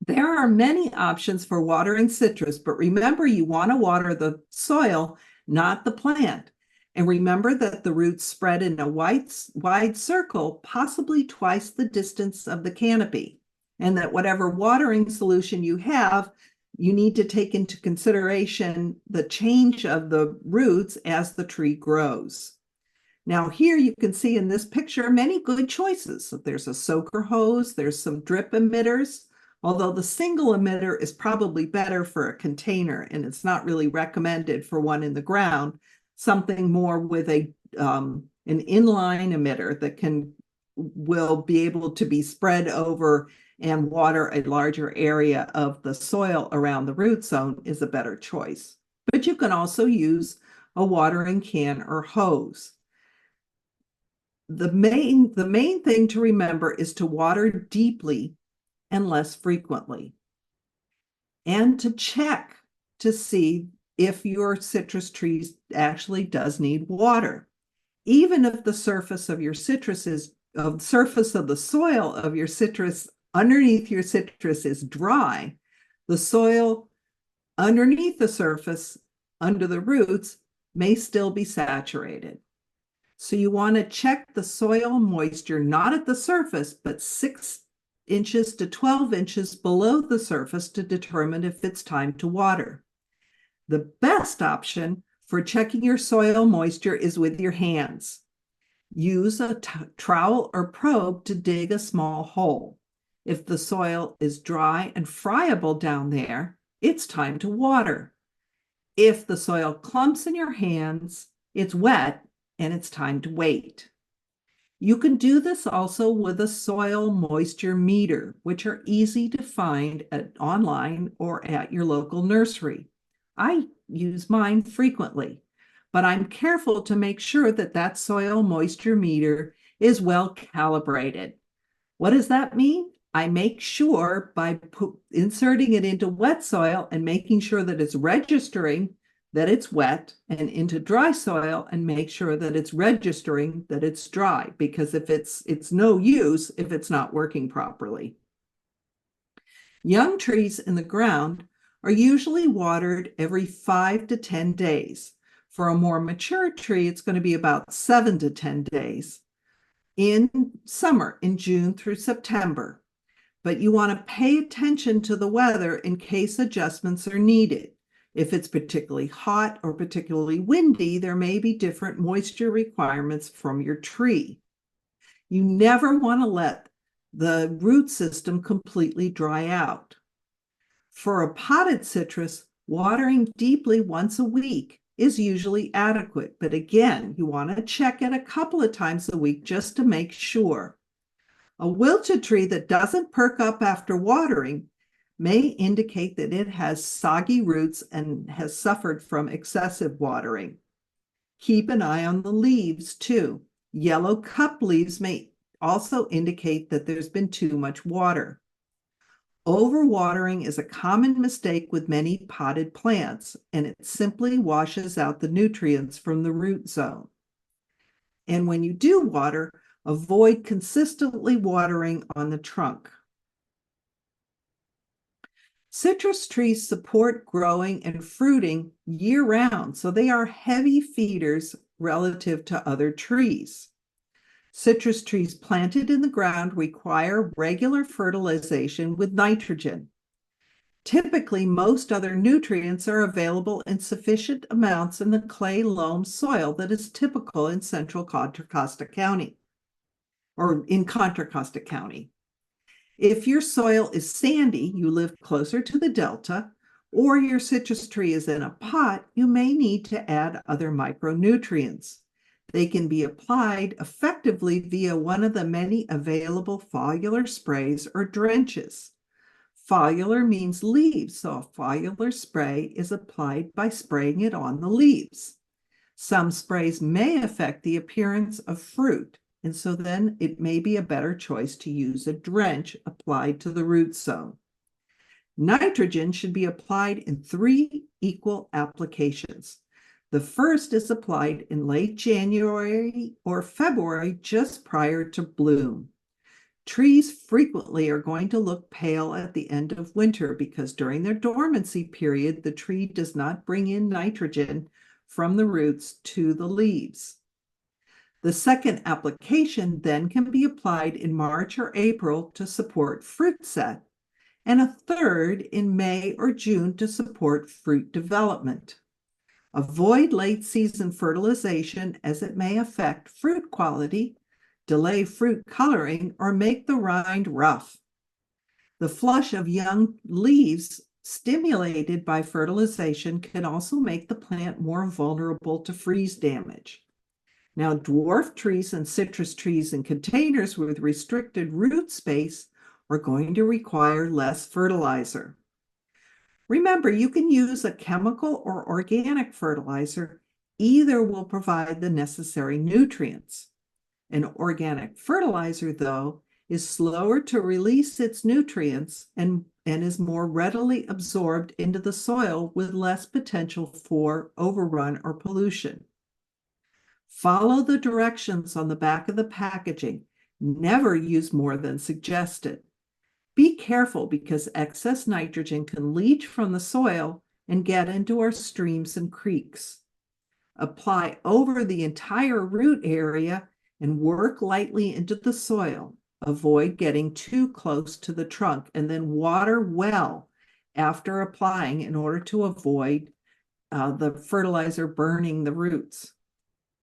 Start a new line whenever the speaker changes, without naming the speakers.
There are many options for watering citrus, but remember you want to water the soil, not the plant. And remember that the roots spread in a wide circle, possibly twice the distance of the canopy, and that whatever watering solution you have, you need to take into consideration the change of the roots as the tree grows. Now here you can see in this picture many good choices. There's a soaker hose, there's some drip emitters, although the single emitter is probably better for a container and it's not really recommended for one in the ground. Something more with an inline emitter that will be able to be spread over and water a larger area of the soil around the root zone is a better choice. But you can also use a watering can or hose. The main thing to remember is to water deeply and less frequently, and to check to see if your citrus tree actually does need water. Even if the surface of your citrus is, the surface of the soil of your citrus underneath your citrus is dry, the soil underneath the surface, under the roots, may still be saturated. So you want to check the soil moisture, not at the surface, but 6 inches to 12 inches below the surface to determine if it's time to water. The best option for checking your soil moisture is with your hands. Use a trowel or probe to dig a small hole. If the soil is dry and friable down there, it's time to water. If the soil clumps in your hands, it's wet and it's time to wait. You can do this also with a soil moisture meter, which are easy to find online or at your local nursery. I use mine frequently, but I'm careful to make sure that that soil moisture meter is well calibrated. What does that mean? I make sure by inserting it into wet soil and making sure that it's registering that it's wet, and into dry soil and make sure that it's registering that it's dry, because if it's no use if it's not working properly. Young trees in the ground are usually watered every 5 to 10 days. For a more mature tree, it's going to be about 7 to 10 days in summer, in June through September. But you want to pay attention to the weather in case adjustments are needed. If it's particularly hot or particularly windy, there may be different moisture requirements from your tree. You never want to let the root system completely dry out. For a potted citrus, watering deeply once a week is usually adequate, but again, you want to check it a couple of times a week just to make sure. A wilted tree that doesn't perk up after watering may indicate that it has soggy roots and has suffered from excessive watering. Keep an eye on the leaves too. Yellow cup leaves may also indicate that there's been too much water. Overwatering is a common mistake with many potted plants, and it simply washes out the nutrients from the root zone. And when you do water, avoid consistently watering on the trunk. Citrus trees support growing and fruiting year-round, so they are heavy feeders relative to other trees. Citrus trees planted in the ground require regular fertilization with nitrogen. Typically, most other nutrients are available in sufficient amounts in the clay loam soil that is typical in central Contra Costa County, or in Contra Costa County. If your soil is sandy, you live closer to the delta, or your citrus tree is in a pot, you may need to add other micronutrients. They can be applied effectively via one of the many available foliar sprays or drenches. Foliar means leaves, so a foliar spray is applied by spraying it on the leaves. Some sprays may affect the appearance of fruit, and so then it may be a better choice to use a drench applied to the root zone. Nitrogen should be applied in 3 equal applications. The first is applied in late January or February, just prior to bloom. Trees frequently are going to look pale at the end of winter because during their dormancy period, the tree does not bring in nitrogen from the roots to the leaves. The second application then can be applied in March or April to support fruit set, and a third in May or June to support fruit development. Avoid late season fertilization as it may affect fruit quality, delay fruit coloring, or make the rind rough. The flush of young leaves stimulated by fertilization can also make the plant more vulnerable to freeze damage. Now, dwarf trees and citrus trees in containers with restricted root space are going to require less fertilizer. Remember, you can use a chemical or organic fertilizer. Either will provide the necessary nutrients. An organic fertilizer, though, is slower to release its nutrients and is more readily absorbed into the soil with less potential for overrun or pollution. Follow the directions on the back of the packaging. Never use more than suggested. Be careful because excess nitrogen can leach from the soil and get into our streams and creeks. Apply over the entire root area and work lightly into the soil. Avoid getting too close to the trunk, and then water well after applying in order to avoid the fertilizer burning the roots.